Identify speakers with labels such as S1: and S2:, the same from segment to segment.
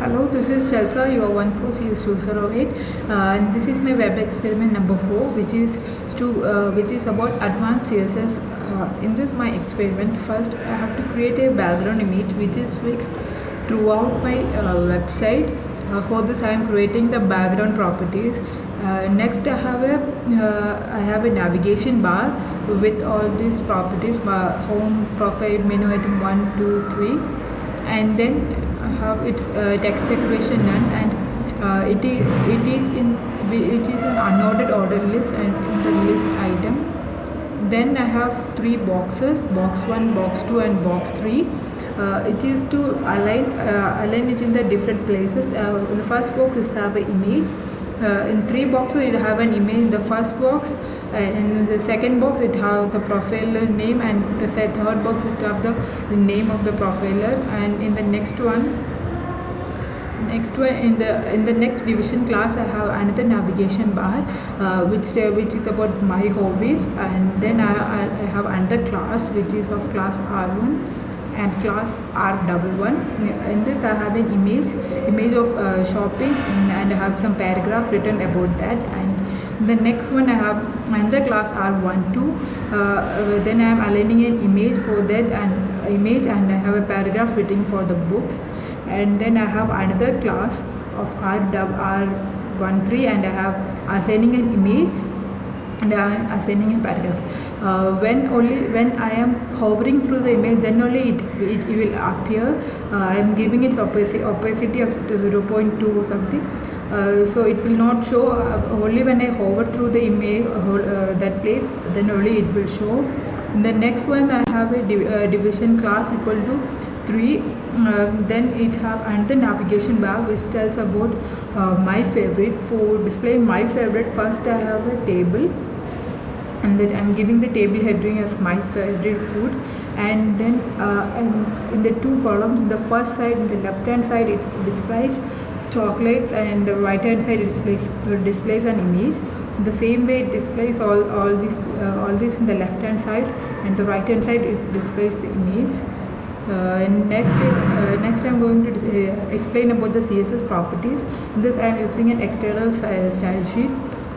S1: Hello, this is Chelsa, your 14C208, and this is my web experiment number 4, which is about advanced CSS. In this my experiment, first I have to create a background image which is fixed throughout my website. For this, I am creating the background properties. Next, I have a navigation bar with all these properties: home, profile, menu item 1, 2, 3, and then I have its text decoration none, and it is an unordered order list and in the list item. Then I have 3 boxes: box 1, box 2, and box 3. It is to align it in the different places. In the first box is have an image. In 3 boxes it have an image in the first box, in the second box it have the profiler name, and the third box it have the name of the profiler, and in the next one in the next division class I have another navigation bar which is about my hobbies, and then I have another class which is of class R1 and class R11. In this I have an image of shopping, and I have some paragraph written about that, and the next one I have another class R12. Then I am aligning an image for that and I have a paragraph written for the books, and then I have another class of R13, and I have assigning an image and I am assigning a paragraph. When I am hovering through the image, then only it will appear. I am giving its opacity of 0.2 or something, so it will not show. Only when I hover through the image that place, then only it will show. In the next one I have a division class equal to 3. Then it have another navigation bar which tells about my favorite. For displaying my favorite, first I have a table, and that I am giving the table heading as my favorite food, and then in the 2 columns, the first side, the left hand side, it displays chocolates, and the right hand side it displays an image. The same way it displays all this in the left hand side, and the right hand side it displays the image. And next I am going to explain about the CSS properties. In this I am using an external style sheet.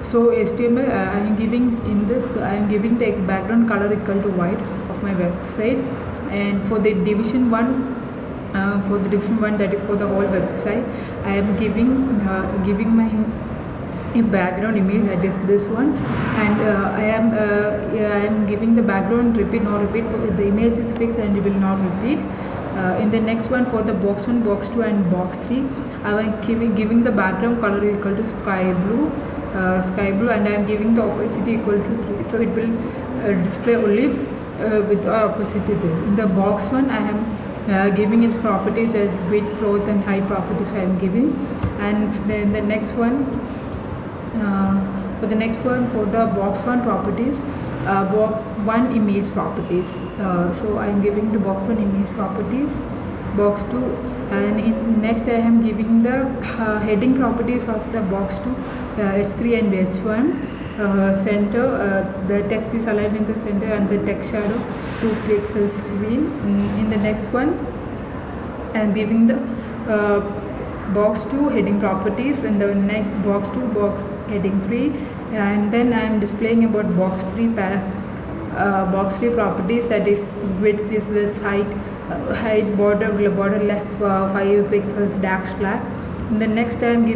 S1: So HTML I am giving the background color equal to white of my website, and for the division 1 that is for the whole website, I am giving my background image, that is this one, and I am giving the background repeat, so the image is fixed and it will not repeat. In the next one, for the box 1, box 2, and box 3, I am giving the background color equal to sky blue, and I am giving the opacity equal to 3, so it will display only with the opacity there. In the box 1 I am giving its properties as width, float, and height properties I am giving, and then the next one for the box 1 properties, box 1 image properties. So I am giving the box 1 image properties, box 2, and next I am giving the heading properties of the box 2, H3 and H1. Center, the text is aligned in the center, and the text shadow 2 pixels green. In the next one I am giving the box 2 heading properties, in the next box 2 box heading 3, and then I am displaying about box 3 properties, that is width is this, height border left 5 pixels dash black. In the next I am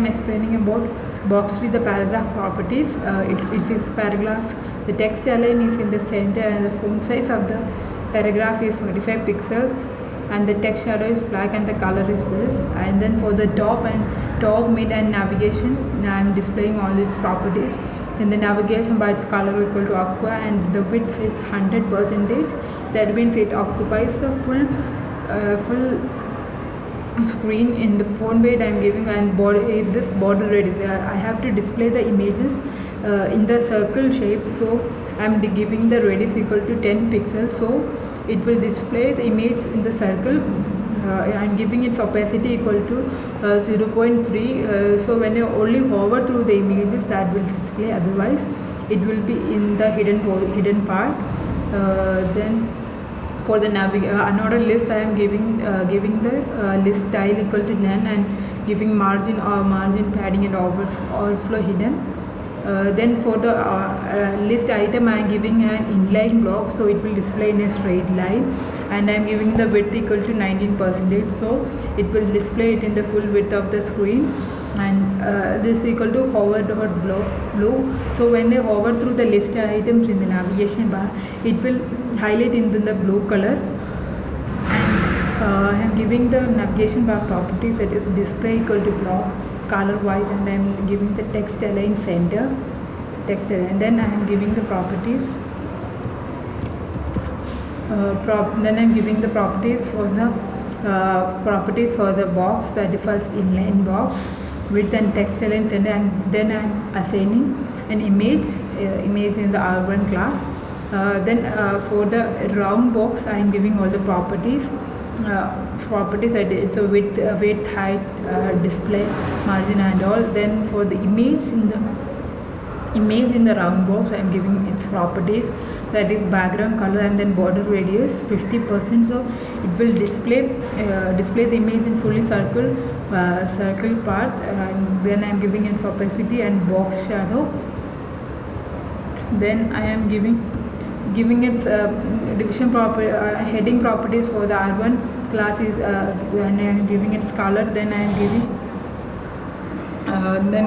S1: explaining about box 3 the paragraph properties. It is paragraph, the text align is in the center, and the font size of the paragraph is 45 pixels, and the text shadow is black, and the color is this. And then for the top, mid, and navigation, I am displaying all its properties. In the navigation bar, its color equal to aqua, and the width is 100%. That means it occupies the full screen. In the font weight I am giving, and this border radius, I have to display the images in the circle shape, so I am giving the radius equal to 10 pixels, so it will display the image in the circle. I am giving its opacity equal to 0.3, so when you only hover through the images, that will display, otherwise it will be in the hidden part. Then For the unordered list, I am giving the list style equal to none and giving margin or margin padding and overflow hidden. Then for the list item, I am giving an inline block, so it will display in a straight line, and I am giving the width equal to 19%, so it will display it in the full width of the screen. And this equal to hover dot blue. So when I hover through the list items in the navigation bar, it will highlight in the blue color. And I am giving the navigation bar properties, that is display equal to block, color white, and I am giving the text align center, text align, and then I am giving the properties. Then I am giving the properties for the box, that is first inline box, width and text align, and then I am assigning an image in the R1 class. Then for the round box, I am giving all the properties that it's a width, height, display, margin and all. Then for the image in the round box, I am giving its properties, that is background color and then border radius 50%, so it will display the image in fully circle part. And then I am giving its opacity and box shadow. Then I am giving its division heading properties for the R1 class is and I am giving its color. Then I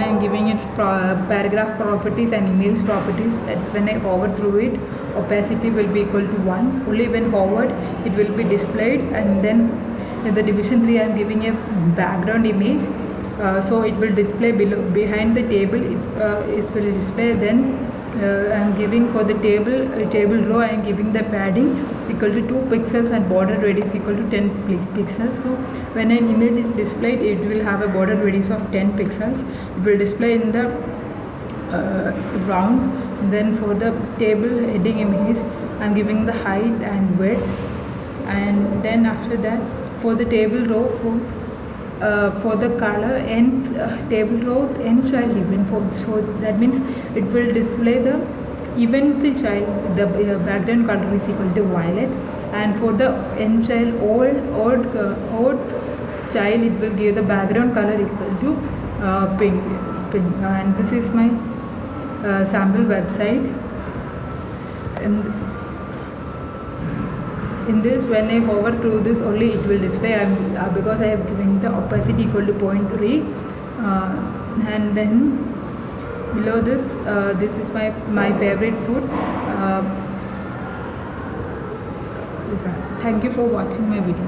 S1: am giving its paragraph properties and image properties. That's when I hover through it, opacity will be equal to 1. Only when hovered it will be displayed. And then in the division 3, I am giving a background image, so it will display behind the table. It will display. Then I am giving for the table row, I am giving the padding equal to 2 pixels and border radius equal to 10 pixels. So when an image is displayed, it will have a border radius of 10 pixels. It will display in the round. Then for the table heading image, I am giving the height and width. And then after that, for the table row, for the color and table row and child event, so that means it will display the event child, the background color is equal to violet, and for the end child odd child, it will give the background color equal to pink. And this is my sample website. And in this, when I hover through this, only it will display, because I have given the opacity equal to 0.3. And then below this, this is my favorite food. Thank you for watching my video.